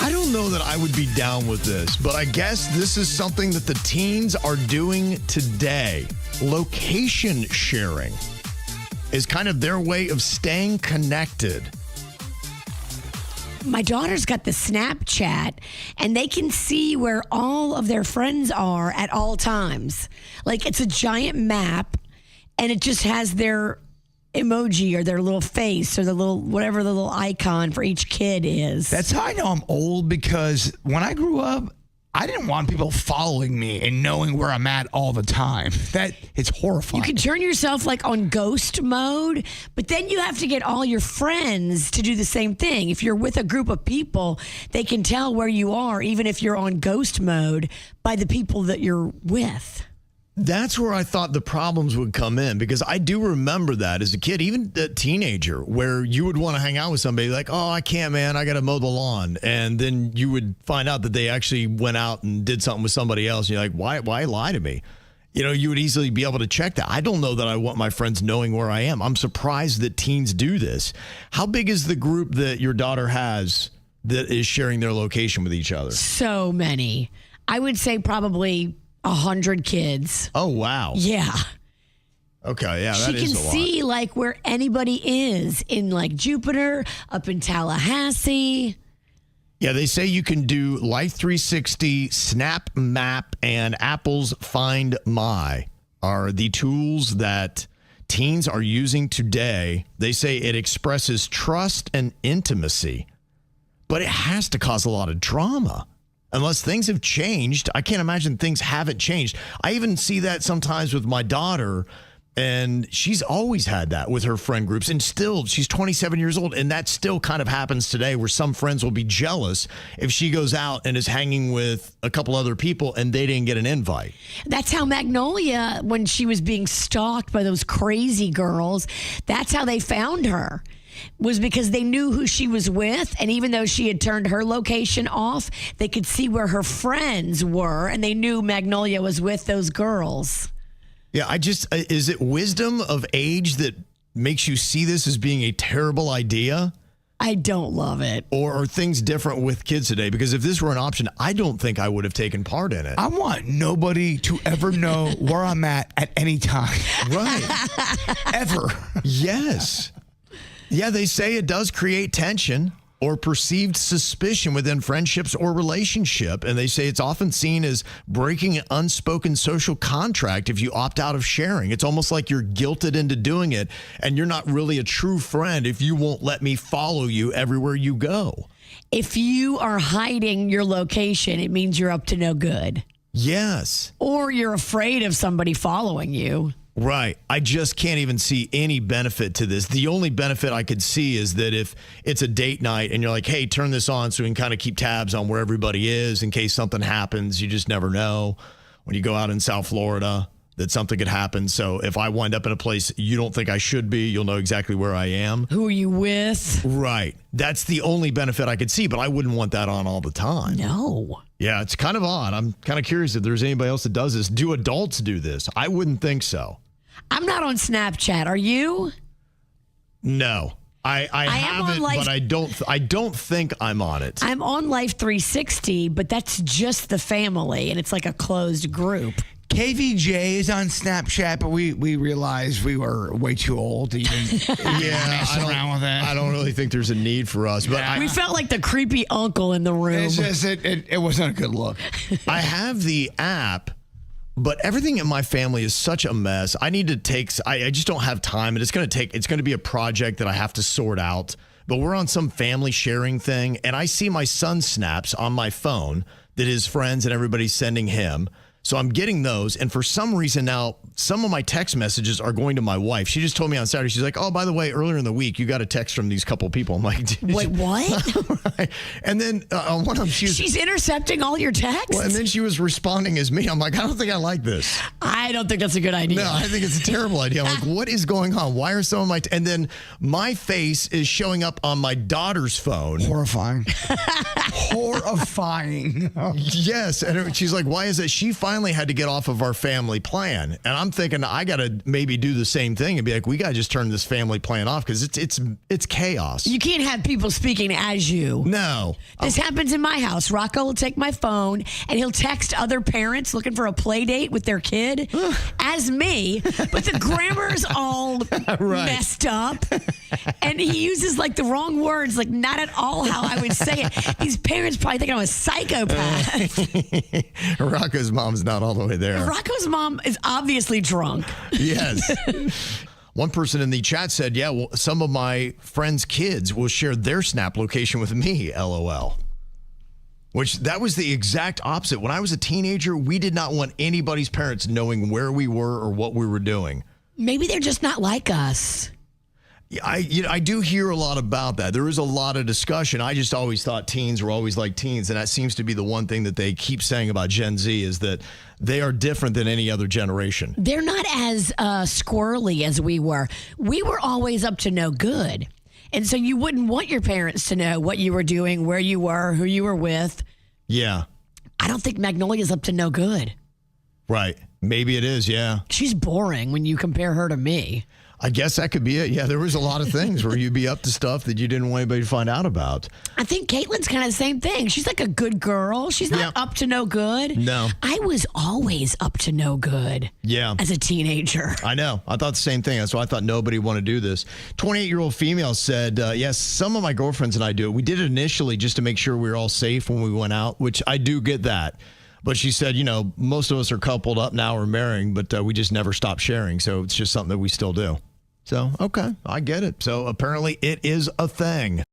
I don't know that I would be down with this, but I guess this is something that the teens are doing today. Location sharing is kind of their way of staying connected. My daughter's got the Snapchat, and they can see where all of their friends are at all times. Like, it's a giant map, and it just has their emoji or their little face or the little whatever the little icon for each kid is. That's how I know I'm old, because when I grew up, I didn't want people following me and knowing where I'm at all the time. It's horrifying. You can turn yourself like on ghost mode, but then you have to get all your friends to do the same thing. If you're with a group of people, they can tell where you are, even if you're on ghost mode, by the people that you're with. That's where I thought the problems would come in, because I do remember that as a kid, even a teenager, where you would want to hang out with somebody like, oh, I can't, man, I got to mow the lawn. And then you would find out that they actually went out and did something with somebody else. And you're like, why lie to me? You know, you would easily be able to check that. I don't know that I want my friends knowing where I am. I'm surprised that teens do this. How big is the group that your daughter has that is sharing their location with each other? So many. I would say probably 100 kids. Oh, wow. Yeah. Okay, yeah, that she is can a lot. see like where anybody is in like Jupiter, up in Tallahassee. Yeah, they say you can do Life 360, Snap Map, and Apple's Find My are the tools that teens are using today. They say it expresses trust and intimacy, but it has to cause a lot of drama. Unless things have changed, I can't imagine things haven't changed. I even see that sometimes with my daughter, and she's always had that with her friend groups. And still, she's 27 years old, and that still kind of happens today, where some friends will be jealous if she goes out and is hanging with a couple other people and they didn't get an invite. That's how Magnolia, when she was being stalked by those crazy girls, that's how they found her. Was because they knew who she was with, and even though she had turned her location off, they could see where her friends were, and they knew Magnolia was with those girls. Yeah, is it wisdom of age that makes you see this as being a terrible idea? I don't love it. Or are things different with kids today? Because if this were an option, I don't think I would have taken part in it. I want nobody to ever know where I'm at any time. Right. Ever. Yes. Yeah, they say it does create tension or perceived suspicion within friendships or relationship. And they say it's often seen as breaking an unspoken social contract if you opt out of sharing. It's almost like you're guilted into doing it, and you're not really a true friend if you won't let me follow you everywhere you go. If you are hiding your location, it means you're up to no good. Yes. Or you're afraid of somebody following you. Right. I just can't even see any benefit to this. The only benefit I could see is that if it's a date night and you're like, hey, turn this on so we can kind of keep tabs on where everybody is in case something happens. You just never know when you go out in South Florida that something could happen. So if I wind up in a place you don't think I should be, you'll know exactly where I am. Who are you with? Right. That's the only benefit I could see, but I wouldn't want that on all the time. No. Yeah, it's kind of odd. I'm kind of curious if there's anybody else that does this. Do adults do this? I wouldn't think so. I'm not on Snapchat. Are you? No. I have it, but I don't think I'm on it. I'm on Life 360, but that's just the family, and it's like a closed group. KVJ is on Snapchat, but we realized we were way too old to even mess around with that. I don't really think there's a need for us. But We felt like the creepy uncle in the room. It's just, it wasn't a good look. I have the app, but everything in my family is such a mess. I need to I just don't have time, and it's going to be a project that I have to sort out. But we're on some family sharing thing, and I see my son's snaps on my phone that his friends and everybody's sending him. So I'm getting those. And for some reason now, some of my text messages are going to my wife. She just told me on Saturday, she's like, oh, by the way, earlier in the week, you got a text from these couple people. I'm like, wait, what? Right. And then one of them, she's intercepting all your texts? Well, and then she was responding as me. I'm like, I don't think I like this. I don't think that's a good idea. No, I think it's a terrible idea. I'm like, what is going on? Why are some of my... And then my face is showing up on my daughter's phone. Horrifying. Horrifying. Yes. And she's like, why is it? She finally finally had to get off of our family plan. And I'm thinking I got to maybe do the same thing and be like, we got to just turn this family plan off because it's chaos. You can't have people speaking as you. No. This happens in my house. Rocco will take my phone and he'll text other parents looking for a play date with their kid as me, but the grammar's all messed up. And he uses like the wrong words, like not at all how I would say it. These parents probably think I'm a psychopath. Rocco's mom's not all the way there. Rocco's mom is obviously drunk. Yes. One person in the chat said, yeah, well, some of my friends' kids will share their Snap location with me, LOL. Which that was the exact opposite. When I was a teenager, we did not want anybody's parents knowing where we were or what we were doing. Maybe they're just not like us. I do hear a lot about that. There is a lot of discussion. I just always thought teens were always like teens, and that seems to be the one thing that they keep saying about Gen Z is that they are different than any other generation. They're not as squirrely as we were. We were always up to no good. And so you wouldn't want your parents to know what you were doing, where you were, who you were with. Yeah. I don't think Magnolia's up to no good. Right. Maybe it is, yeah. She's boring when you compare her to me. I guess that could be it. Yeah, there was a lot of things where you'd be up to stuff that you didn't want anybody to find out about. I think Caitlin's kind of the same thing. She's like a good girl. She's not up to no good. No. I was always up to no good. Yeah. As a teenager. I know. I thought the same thing. That's why I thought nobody wanted to do this. 28-year-old female said, yes, some of my girlfriends and I do it. We did it initially just to make sure we were all safe when we went out, which I do get that. But she said, most of us are coupled up now or marrying, but we just never stop sharing. So it's just something that we still do. So, okay, I get it. So apparently it is a thing.